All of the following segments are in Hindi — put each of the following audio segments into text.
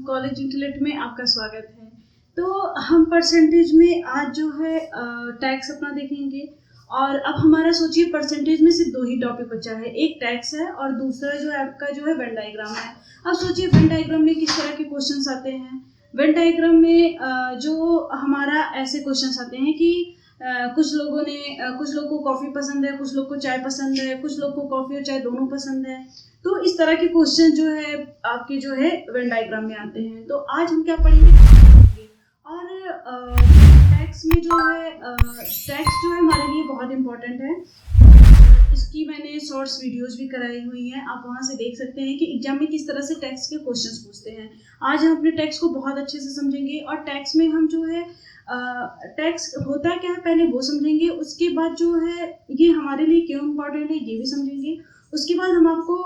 कॉलेज इंटेलेक्ट में आपका स्वागत है। तो हम परसेंटेज में आज जो है टैक्स अपना देखेंगे। और अब हमारा सोचिए परसेंटेज में सिर्फ 2 ही टॉपिक बचा है, एक टैक्स है और दूसरा जो है आपका जो है वेन डायग्राम है। अब सोचिए वेन डायग्राम में किस तरह के क्वेश्चंस आते हैं। वेन डायग्राम में जो हमारा ऐसे क्वेश्चंस आते हैं कि कुछ लोगों को कॉफ़ी पसंद है, कुछ लोग को चाय पसंद है, कुछ लोग को कॉफ़ी और चाय दोनों पसंद है। तो इस तरह के क्वेश्चन जो है आपके जो है वेन डायग्राम में आते हैं। तो आज हम क्या पढ़ेंगे और टैक्स में जो है टैक्स जो है हमारे लिए बहुत इम्पोर्टेंट है। इसकी मैंने शॉर्ट्स वीडियोस भी कराई हुई हैं, आप वहाँ से देख सकते हैं कि एग्जाम में किस तरह से टैक्स के क्वेश्चंस पूछते हैं। आज हम अपने टैक्स को बहुत अच्छे से समझेंगे और टैक्स में हम जो है टैक्स होता क्या है पहले वो समझेंगे, उसके बाद जो है ये हमारे लिए क्यों इम्पोर्टेंट है ये भी समझेंगे। उसके बाद हम आपको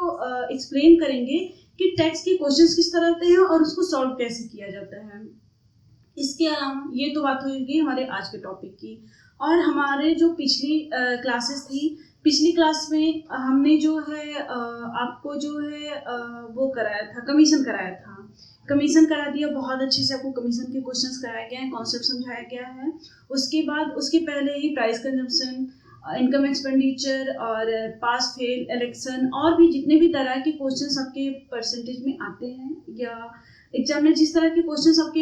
एक्सप्लेन करेंगे कि टैक्स के क्वेश्चंस किस तरह आते हैं और उसको सॉल्व कैसे किया जाता है। इसके अलावा ये तो बात होगी हमारे आज के टॉपिक की। और हमारे जो पिछली क्लासेस थी, पिछली क्लास में हमने जो है आपको जो है वो कराया था, कमीशन कराया था। कमीशन करा दिया, बहुत अच्छे से आपको कमीशन के क्वेश्चंस कराए गए हैं, कॉन्सेप्ट समझाया गया है। उसके बाद उसके पहले ही प्राइस कंजम्पशन, इनकम एक्सपेंडिचर और पास फेल इलेक्शन और भी जितने भी तरह के क्वेश्चंस आपके परसेंटेज में आते हैं या एग्जाम में जिस तरह के क्वेश्चंस आपके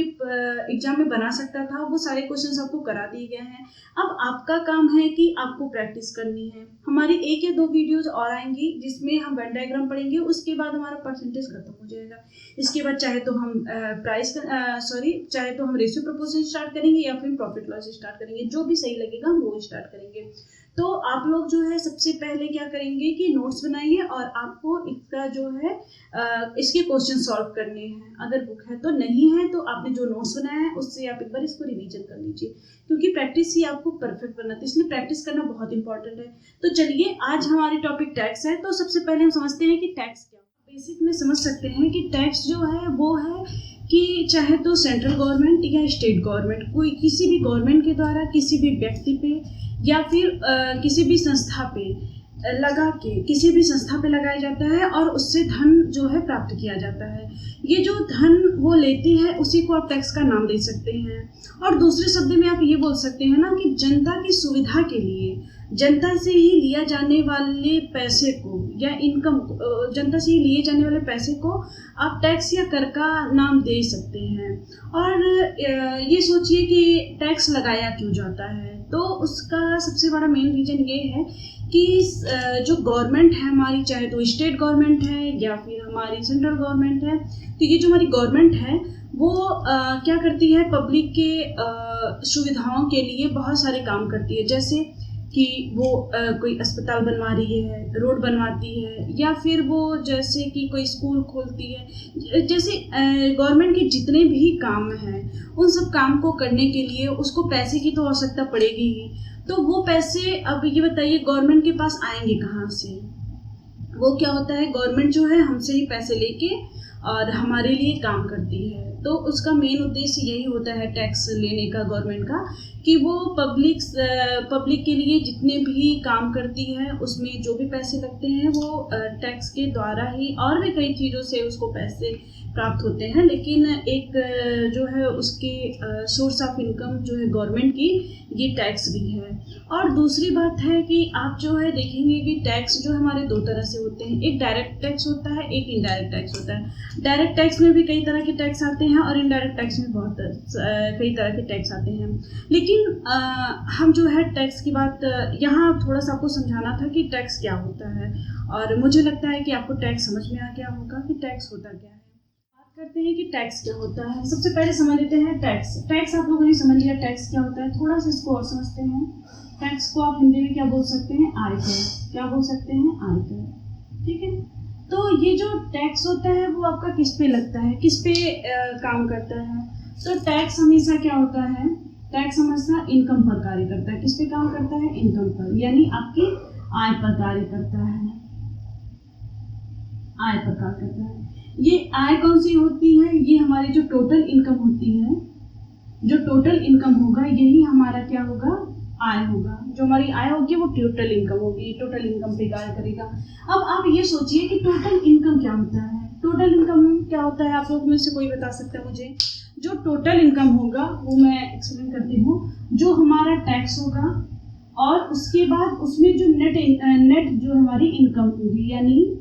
एग्जाम में बना सकता था वो सारे क्वेश्चंस आपको करा दिए गए हैं। अब आपका काम है कि आपको प्रैक्टिस करनी है। हमारी 1 या 2 वीडियोस और आएंगी जिसमें हम वेन डायग्राम पढ़ेंगे, उसके बाद हमारा परसेंटेज खत्म हो जाएगा। इसके बाद चाहे तो हम चाहे तो हम रेशियो प्रोपोर्शन स्टार्ट करेंगे या फिर प्रॉफिट लॉस स्टार्ट करेंगे, जो भी सही लगेगा हम वो स्टार्ट करेंगे। तो आप लोग जो है सबसे पहले क्या करेंगे कि नोट्स बनाइए और आपको इसका जो है इसके क्वेश्चन सॉल्व करने हैं। अगर बुक है तो, नहीं है तो आपने जो नोट्स बनाया है उससे आप एक बार इसको रिवीजन कर लीजिए, क्योंकि प्रैक्टिस ही आपको परफेक्ट बनाती है, इसलिए प्रैक्टिस करना बहुत इंपॉर्टेंट है। तो चलिए आज हमारी टॉपिक टैक्स है। तो सबसे पहले हम समझते हैं कि टैक्स क्या है। बेसिक में समझ सकते हैं कि टैक्स जो है वो है कि चाहे तो सेंट्रल गवर्नमेंट या स्टेट गवर्नमेंट, कोई किसी भी गवर्नमेंट के द्वारा किसी भी व्यक्ति पे या फिर किसी भी संस्था पे किसी भी संस्था पे लगाया जाता है और उससे धन जो है प्राप्त किया जाता है। ये जो धन वो लेती है उसी को आप टैक्स का नाम दे सकते हैं। और दूसरे शब्द में आप ये बोल सकते हैं ना कि जनता की सुविधा के लिए जनता से ही लिया जाने वाले पैसे को या इनकम जनता से ही लिए जाने वाले पैसे को आप टैक्स या कर का नाम दे सकते हैं। और ये सोचिए कि टैक्स लगाया क्यों जाता है, तो उसका सबसे बड़ा मेन रीज़न ये है कि जो गवर्नमेंट है हमारी, चाहे तो स्टेट गवर्नमेंट है या फिर हमारी सेंट्रल गवर्नमेंट है, तो ये जो हमारी गवर्नमेंट है वो क्या करती है, पब्लिक के सुविधाओं के लिए बहुत सारे काम करती है। जैसे कि वो कोई अस्पताल बनवा रही है, रोड बनवाती है, या फिर वो जैसे कि कोई स्कूल खोलती है। जैसे गवर्नमेंट के जितने भी काम हैं उन सब काम को करने के लिए उसको पैसे की तो आवश्यकता पड़ेगी ही। तो वो पैसे, अब ये बताइए गवर्नमेंट के पास आएंगे कहाँ से। वो क्या होता है, गवर्नमेंट जो है हमसे ही पैसे लेके और हमारे लिए काम करती है। तो उसका मेन उद्देश्य यही होता है टैक्स लेने का गवर्नमेंट का, कि वो पब्लिक के लिए जितने भी काम करती है उसमें जो भी पैसे लगते हैं वो टैक्स के द्वारा ही, और भी कई चीज़ों से उसको पैसे प्राप्त होते हैं, लेकिन एक जो है उसके सोर्स ऑफ इनकम जो है गवर्नमेंट की, ये टैक्स भी है। और दूसरी बात है कि आप जो है देखेंगे कि टैक्स जो हमारे 2 तरह से होते हैं, एक डायरेक्ट टैक्स होता है, एक इनडायरेक्ट टैक्स होता है। डायरेक्ट टैक्स में भी कई तरह के टैक्स आते हैं और इनडायरेक्ट टैक्स में बहुत कई तरह के टैक्स आते हैं। लेकिन हम जो है टैक्स की बात यहाँ थोड़ा सा आपको समझाना था कि टैक्स क्या होता है, और मुझे लगता है कि आपको टैक्स समझ में आ गया होगा कि टैक्स होता क्या है। करते हैं कि टैक्स क्या होता है। सबसे पहले समझ लेते हैं टैक्स आप लोगों ने समझ लिया टैक्स क्या होता है। थोड़ा सा इसको और समझते हैं। टैक्स को आप हिंदी में क्या बोल सकते हैं, आयकर। क्या बोल सकते हैं, आयकर। ठीक है। तो ये जो टैक्स होता है वो आपका किस पे लगता है, किस पे काम करता है। तो टैक्स हमेशा क्या होता है, टैक्स हमेशा इनकम पर कार्य करता है। किस पे काम करता है, इनकम पर, यानी आपकी आय पर कार्य करता है। आय पर कार्य करता है। ये आय कौन सी होती है, ये हमारी जो टोटल इनकम होती है, जो टोटल इनकम होगा यही हमारा क्या होगा, आय होगा। जो हमारी आय होगी वो टोटल इनकम होगी, टोटल इनकम पे कार्य करेगा। अब आप ये सोचिए कि टोटल इनकम क्या होता है। टोटल इनकम क्या होता है, आप लोग में से कोई बता सकता है मुझे? जो टोटल इनकम होगा वो मैं एक्सप्लेन करती हूँ। जो हमारा टैक्स होगा और उसके बाद उसमें जो नेट जो हमारी इनकम होगी, यानी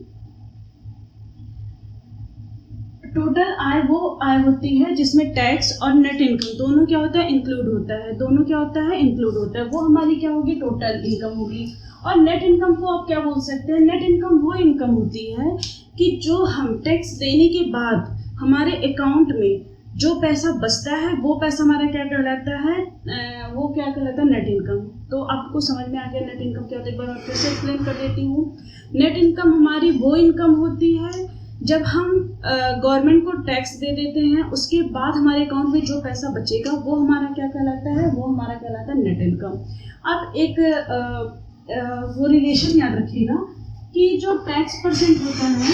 टोटल आय वो आय होती है जिसमें टैक्स और नेट इनकम दोनों क्या होता है, इंक्लूड होता है। दोनों क्या होता है, इंक्लूड होता है। वो हमारी क्या होगी, टोटल इनकम होगी। और नेट इनकम को आप क्या बोल सकते हैं? नेट इनकम वो इनकम होती है कि जो हम टैक्स देने के बाद हमारे अकाउंट में जो पैसा बचता है वो पैसा हमारा क्या कहलाता है, वो क्या कहलाता है, नेट इनकम। तो आपको समझ में आ गया नेट इनकम क्या होता है? एक बार मैं फिर से एक्सप्लेन कर देती हूँ। नेट इनकम हमारी वो इनकम होती है जब हम गवर्नमेंट को टैक्स दे देते हैं, उसके बाद हमारे अकाउंट में जो पैसा बचेगा वो हमारा क्या कहलाता है, वो हमारा कहलाता है नेट इनकम। अब एक वो रिलेशन याद रखिएगा कि जो टैक्स परसेंट होता है,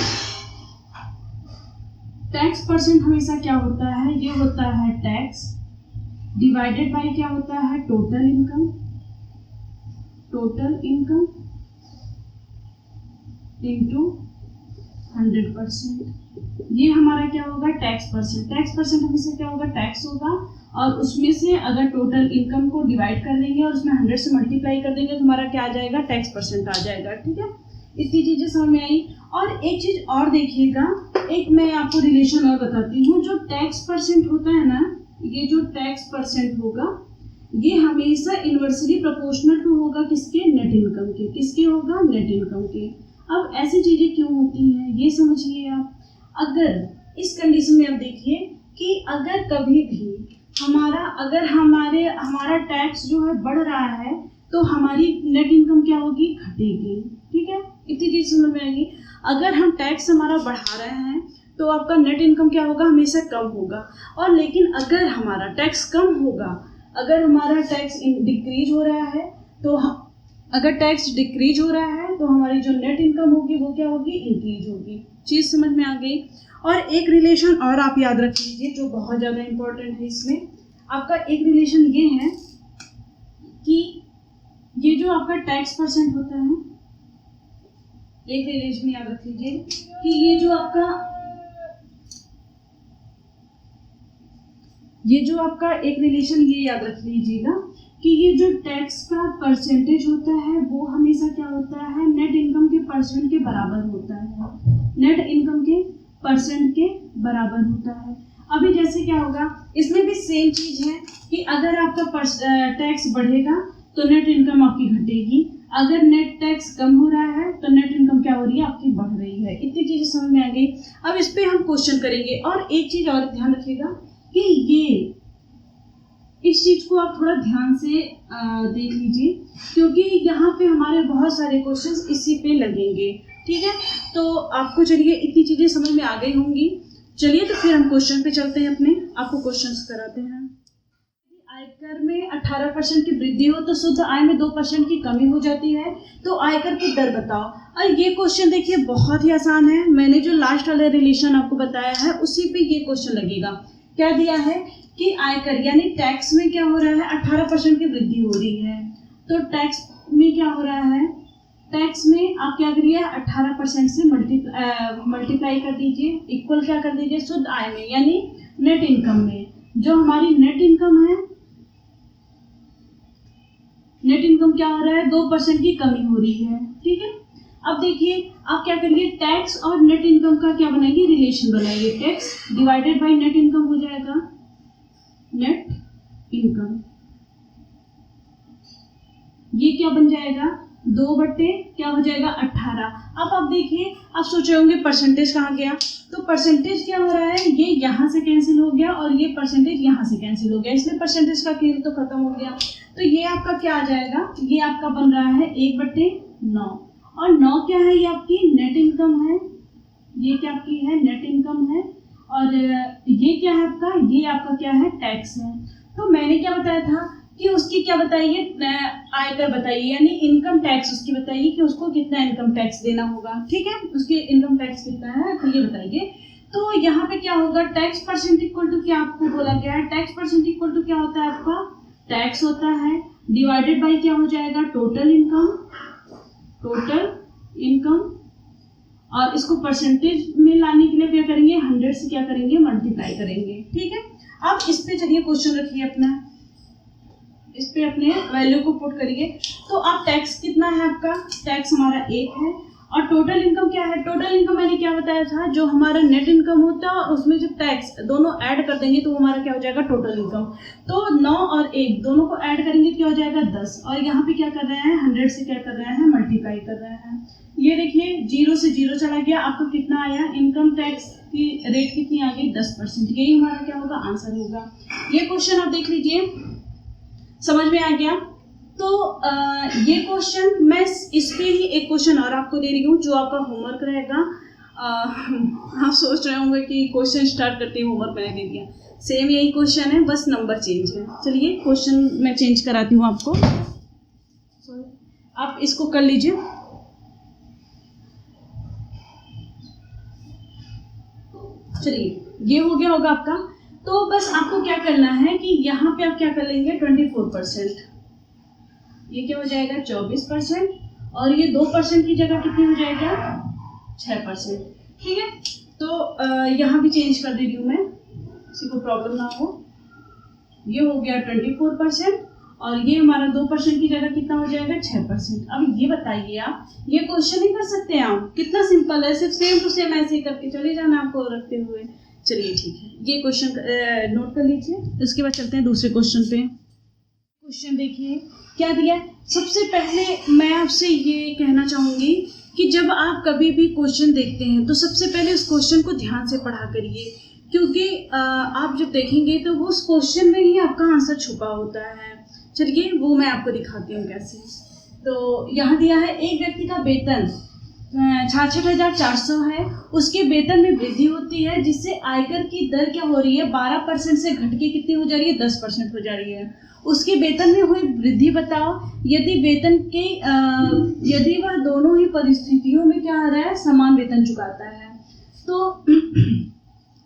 टैक्स परसेंट हमेशा क्या होता है, ये होता है टैक्स डिवाइडेड बाय क्या होता है, total income. Total income into 100%, ये हमारा क्या होगा, टैक्स परसेंट। टैक्स परसेंट हमेशा क्या होगा, टैक्स होगा, और उसमें से अगर टोटल इनकम को डिवाइड कर देंगे और उसमें 100 से मल्टीप्लाई कर देंगे तो हमारा क्या आ जाएगा, टैक्स परसेंट आ जाएगा। ठीक है, इतनी चीजें समझ में आई। और एक चीज और देखिएगा, एक मैं आपको रिलेशन और बताती हूँ। जो टैक्स परसेंट होता है ना, ये जो टैक्स परसेंट होगा ये हमेशा इन्वर्सली प्रोपोर्शनल टू होगा किसके, नेट इनकम के। किसके होगा, नेट इनकम के। अब ऐसी चीजें क्यों होती हैं ये समझिए आप। अगर इस कंडीशन में आप देखिए कि अगर कभी भी हमारा टैक्स जो है बढ़ रहा है तो हमारी नेट इनकम क्या होगी, घटेगी। ठीक है, इतनी चीज समझ में आएगी। अगर हम टैक्स हमारा बढ़ा रहे हैं तो आपका नेट इनकम क्या होगा, हमेशा कम होगा। और लेकिन अगर हमारा टैक्स कम होगा, अगर हमारा टैक्स डिक्रीज हो रहा है तो अगर टैक्स डिक्रीज हो रहा है तो हमारी जो नेट इनकम होगी वो क्या होगी, इंक्रीज होगी। चीज समझ में आ गई। और एक रिलेशन और आप याद रख लीजिए जो बहुत ज़्यादा इंपॉर्टेंट है इसमें। आपका एक रिलेशन ये है कि ये जो आपका टैक्स परसेंट होता है, एक रिलेशन याद रख लीजिए कि ये जो आपका एक रिलेशन ये याद रख लीजिएगा कि ये जो टैक्स का परसेंटेज होता है वो हमेशा क्या होता है, नेट इनकम के परसेंट के बराबर होता है। नेट इनकम के परसेंट के बराबर होता है। अभी जैसे क्या होगा, इसमें भी सेम चीज है कि अगर आपका टैक्स बढ़ेगा तो नेट इनकम आपकी घटेगी। अगर नेट टैक्स कम हो रहा है तो नेट इनकम क्या हो रही है, आपकी बढ़ रही है। इतनी चीजें समझ में आ गई। अब इस पे हम क्वेश्चन करेंगे। और एक चीज और ध्यान रखिएगा कि इस चीज को आप थोड़ा ध्यान से देख लीजिए क्योंकि यहाँ पे हमारे बहुत सारे क्वेश्चंस इसी पे लगेंगे। ठीक है, तो आपको चलिए इतनी चीजें समझ में आ गई होंगी। चलिए तो फिर हम क्वेश्चन पे चलते हैं अपने, आपको क्वेश्चंस कराते हैं। आयकर में 18% की वृद्धि हो तो शुद्ध आय में 2% की कमी हो जाती है, तो आयकर की दर बताओ। और ये क्वेश्चन देखिए बहुत ही आसान है। मैंने जो लास्ट वाला रिलेशन आपको बताया है उसी पे ये क्वेश्चन लगेगा। क्या दिया है कि आयकर यानी टैक्स में क्या हो रहा है, 18% की वृद्धि हो रही है। तो टैक्स में क्या हो रहा है, टैक्स में आप क्या करिए 18% से मल्टीप्लाई कर दीजिए, इक्वल क्या कर दीजिए शुद्ध आय में यानी नेट इनकम में। जो हमारी नेट इनकम है, नेट इनकम क्या हो रहा है, 2% की कमी हो रही है। ठीक है, अब देखिए आप क्या करिए, टैक्स और नेट इनकम का क्या बनाइए, रिलेशन बनाइए। Tax divided by net income हो जाएगा नेट इनकम। ये क्या बन जाएगा, 2 बट्टे क्या हो जाएगा 18। अब आप देखिए, आप सोच रहे होंगे परसेंटेज कहाँ गया, तो परसेंटेज क्या हो रहा है, ये यहाँ से कैंसिल हो गया और ये परसेंटेज यहाँ से कैंसिल हो गया, इसलिए परसेंटेज का खेल तो खत्म हो गया। तो ये आपका क्या आ जाएगा, ये आपका बन रहा है 1/9। और 9 क्या है, ये आपकी नेट इनकम है। ये क्या आपकी है, नेट इनकम है। और ये क्या है आपका, ये आपका क्या है, टैक्स है। तो मैंने क्या बताया था कि उसकी क्या बताइए, आयकर बताइए यानी इनकम टैक्स उसकी बताइए कि उसको कितना इनकम टैक्स देना होगा। ठीक है, उसके इनकम टैक्स कितना है तो ये बताइए। तो यहाँ पे क्या होगा, टैक्स परसेंट इक्वल टू क्या आपको बोला गया है, टैक्स परसेंट इक्वल टू क्या होता है आपका, टैक्स होता है डिवाइडेड बाय क्या हो जाएगा, टोटल इनकम। टोटल इनकम और इसको परसेंटेज में लाने के लिए क्या करेंगे, 100 से क्या करेंगे, मल्टीप्लाई करेंगे। ठीक है, अब इस पे चलिए क्वेश्चन रखिए अपना, इस पे अपने वैल्यू को पुट करिए। तो आप टैक्स कितना है आपका, टैक्स हमारा 1 है, और टोटल इनकम क्या है, टोटल इनकम मैंने क्या बताया था, जो हमारा नेट इनकम होता है और उसमें जब टैक्स दोनों ऐड कर देंगे तो हमारा क्या हो जाएगा, टोटल इनकम। तो 9 और 1 दोनों को ऐड करेंगे क्या हो जाएगा, 10, और यहाँ पे क्या कर रहे हैं, 100 से क्या कर रहे हैं, मल्टीप्लाई कर रहे हैं। ये देखिए 0 से 0 चला गया, आपको कितना आया, इनकम टैक्स की रेट कितनी आ गई, 10%। यही हमारा क्या होगा, आंसर होगा। ये क्वेश्चन आप देख लीजिए, समझ में आ गया। तो ये क्वेश्चन मैं इस पे ही एक क्वेश्चन और आपको दे रही हूँ जो आपका होमवर्क रहेगा। आप सोच रहे होंगे कि क्वेश्चन स्टार्ट करते ही होमवर्क मैंने दे दिया, सेम यही क्वेश्चन है, बस नंबर चेंज है। चलिए क्वेश्चन मैं चेंज कराती हूँ आपको, आप इसको कर लीजिए। चलिए ये हो गया होगा आपका। तो बस आपको क्या करना है कि यहाँ पे आप क्या कर लेंगे, 24%, ये क्या हो जाएगा 24%, और ये 2% की जगह कितनी हो जाएगा, 6%। ठीक है, तो यहाँ भी चेंज कर दे रही हूँ मैं, किसी को प्रॉब्लम ना हो। ये हो गया 24%, और ये हमारा 2% की जगह कितना हो जाएगा, 6%। अब ये बताइए आप, ये क्वेश्चन नहीं कर सकते आप, कितना सिंपल है, सिर्फ सेम टू सेम ऐसे ही करके चले जाना आपको रखते हुए। चलिए ठीक है, ये क्वेश्चन नोट कर लीजिए, इसके बाद चलते हैं दूसरे क्वेश्चन पे। क्वेश्चन देखिए क्या दिया। सबसे पहले मैं आपसे ये कहना चाहूँगी कि जब आप कभी भी क्वेश्चन देखते हैं तो सबसे पहले उस क्वेश्चन को ध्यान से पढ़ा करिए, क्योंकि आप जब देखेंगे तो वो उस क्वेश्चन में ही आपका आंसर छुपा होता है। चलिए वो मैं आपको दिखाती हूँ कैसे। तो यहाँ दिया है, एक व्यक्ति का वेतन 66,400 है, उसके वेतन में वृद्धि होती है जिससे आयकर की दर क्या हो रही है, 12% से घट के कितनी हो जा रही है, 10% हो जा रही है। उसके वेतन में हुई वृद्धि बताओ यदि वेतन के यदि वह दोनों ही परिस्थितियों में क्या आ रहा है, समान वेतन चुकाता है। तो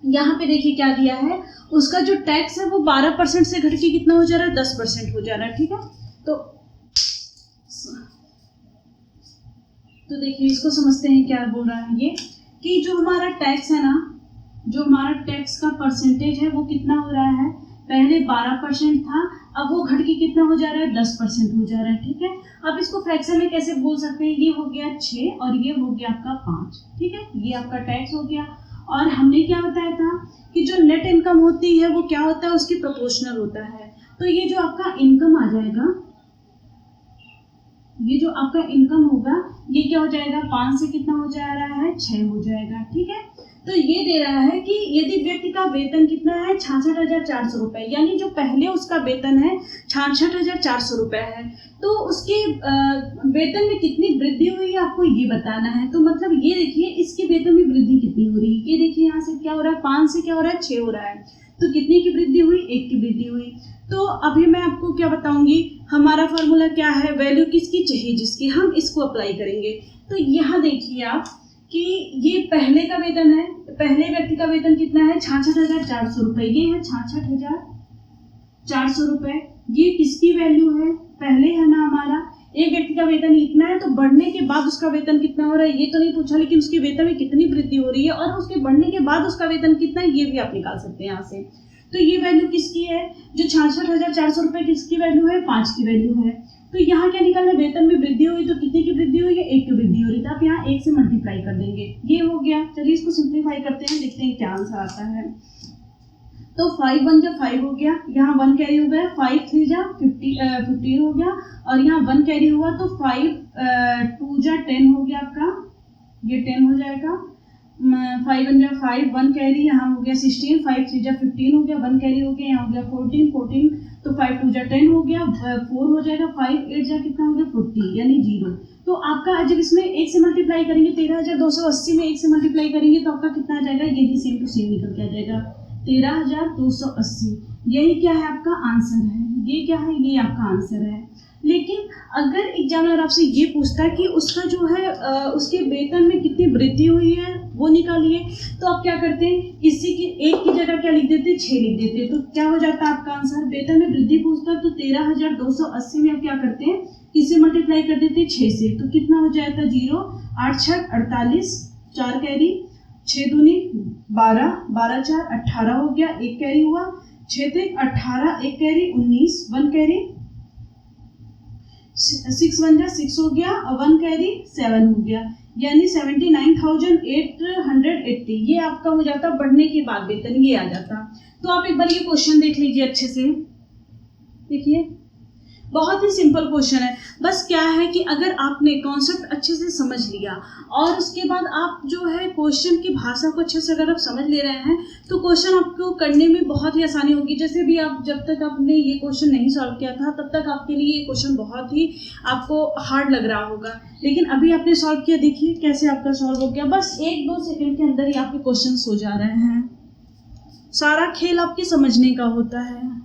यहाँ पे देखिए क्या दिया है, उसका जो टैक्स है वो 12% से घट के कितना हो जा रहा है, 10% हो जा रहा है। ठीक है, तो देखिए इसको समझते हैं क्या बोल रहा है ये, कि जो हमारा टैक्स है ना, जो हमारा टैक्स का परसेंटेज है वो कितना हो रहा है, पहले 12% था, अब वो घट के कितना हो जा रहा है, 10% हो जा रहा है। ठीक है, अब इसको फ्रैक्शन में कैसे बोल सकते हैं, ये हो गया 6 और ये हो गया आपका 5। ठीक है, ये आपका टैक्स हो गया। और हमने क्या बताया था कि जो नेट इनकम होती है वो क्या होता है, उसकी प्रोपोर्शनल होता है। तो ये जो आपका इनकम आ जाएगा, ये जो आपका इनकम होगा ये क्या हो जाएगा, 5 से कितना हो जा रहा है, 6 हो जाएगा। ठीक है, तो ये दे रहा है कि यदि व्यक्ति का वेतन कितना है, 66,400 रुपए, यानी जो पहले उसका वेतन है 66,400 रुपए है, तो उसके वेतन में कितनी वृद्धि हुई है आपको ये बताना है। तो मतलब ये देखिए इसके वेतन में वृद्धि कितनी हो रही है, ये देखिए यहाँ से क्या हो रहा है, 5 से क्या हो रहा है, 6 हो रहा है। तो कितनी की वृद्धि हुई, 1 की वृद्धि हुई। तो अभी मैं आपको क्या बताऊंगी, हमारा फॉर्मूला क्या है, वैल्यू किसकी चाहिए, जिसकी, हम इसको अप्लाई करेंगे। तो यहाँ देखिए आप कि ये पहले का वेतन है, पहले व्यक्ति का वेतन कितना है, 66,400 रुपए, ये है 66,400 रुपए। ये किसकी वैल्यू है, पहले है ना हमारा, एक व्यक्ति का वेतन इतना है, तो बढ़ने के बाद उसका वेतन कितना हो रहा है ये तो नहीं पूछा, लेकिन उसके वेतन में कितनी वृद्धि हो रही है और उसके बढ़ने के बाद उसका वेतन कितना है ये भी आप निकाल सकते हैं यहाँ से। तो ये वैल्यू किसकी है, जो 66,400 रुपए किसकी वैल्यू है, 5 की वैल्यू है। तो यहाँ क्या निकालना, वेतन में वृद्धि हुई तो कितनी की वृद्धि हुई है, 1 की वृद्धि हो रही, तो आप यहाँ 1 से मल्टीप्लाई कर देंगे, ये हो गया। चलिए इसको सिंप्लीफाई करते हैं, देखते हैं क्या आंसर आता है। तो 5 1 जा 5 हो गया, यहाँ 1 कैरी हो गया, 5 3 जा 15 हो गया, और यहाँ 1 कैरी हुआ तो 5 2 जा 10 हो गया आपका, ये 10 हो जाएगा। 5 1 जा 5, 1 कैरी, यहाँ हो गया 16, 5 3 जा 15 हो गया, 1 कैरी हो गया, यहाँ हो गया 14, तो 5 2 जा 10 हो गया, 4 हो जाएगा, 5 8 जा कितना हो गया 40, यानी 0। तो आपका जब इसमें 1 से मल्टीप्लाई करेंगे, 13,280 में 1 से मल्टीप्लाई करेंगे तो आपका कितना आ जाएगा, यही सेम टू सेम निकल के आ जाएगा, 13,280। यही क्या है आपका आंसर है, ये क्या है, ये आपका आंसर है। लेकिन अगर एग्जामिनर आपसे ये पूछता है कि उसका जो है उसके वेतन में कितनी वृद्धि हुई है वो निकालिए, तो आप क्या करते हैं, इसी की 1 की जगह क्या लिख देते, 6 लिख देते, तो क्या हो जाता है आपका आंसर। वेतन में वृद्धि पूछता है तो 13,280 में आप क्या करते हैं, किससे मल्टीप्लाई कर देते हैं, 6 से, तो कितना हो जाएगा 0 8 6 48, 4 कैरी, 6 दूनी 12, 12 4 18 हो गया, 1 कैरी हुआ, 6 3 18, 1 कैरी 19, 1 कैरी, 6 1 6 हो गया और 1 कैरी 7 हो गया, यानी 79,880। ये आपका हो जाता बढ़ने के बाद वेतन, ये आ जाता। तो आप एक बार ये क्वेश्चन देख लीजिए अच्छे से, देखिए बहुत ही सिंपल क्वेश्चन है। बस क्या है कि अगर आपने कॉन्सेप्ट अच्छे से समझ लिया और उसके बाद आप जो है क्वेश्चन की भाषा को अच्छे से अगर आप समझ ले रहे हैं तो क्वेश्चन आपको करने में बहुत ही आसानी होगी। जैसे भी आप जब तक आपने ये क्वेश्चन नहीं सॉल्व किया था तब तक आपके लिए ये क्वेश्चन बहुत ही आपको हार्ड लग रहा होगा, लेकिन अभी आपने सॉल्व किया, देखिए कैसे आपका सॉल्व हो गया। बस 1-2 सेकेंड के अंदर ही आपके क्वेश्चन हो जा रहे हैं। सारा खेल आपके समझने का होता है।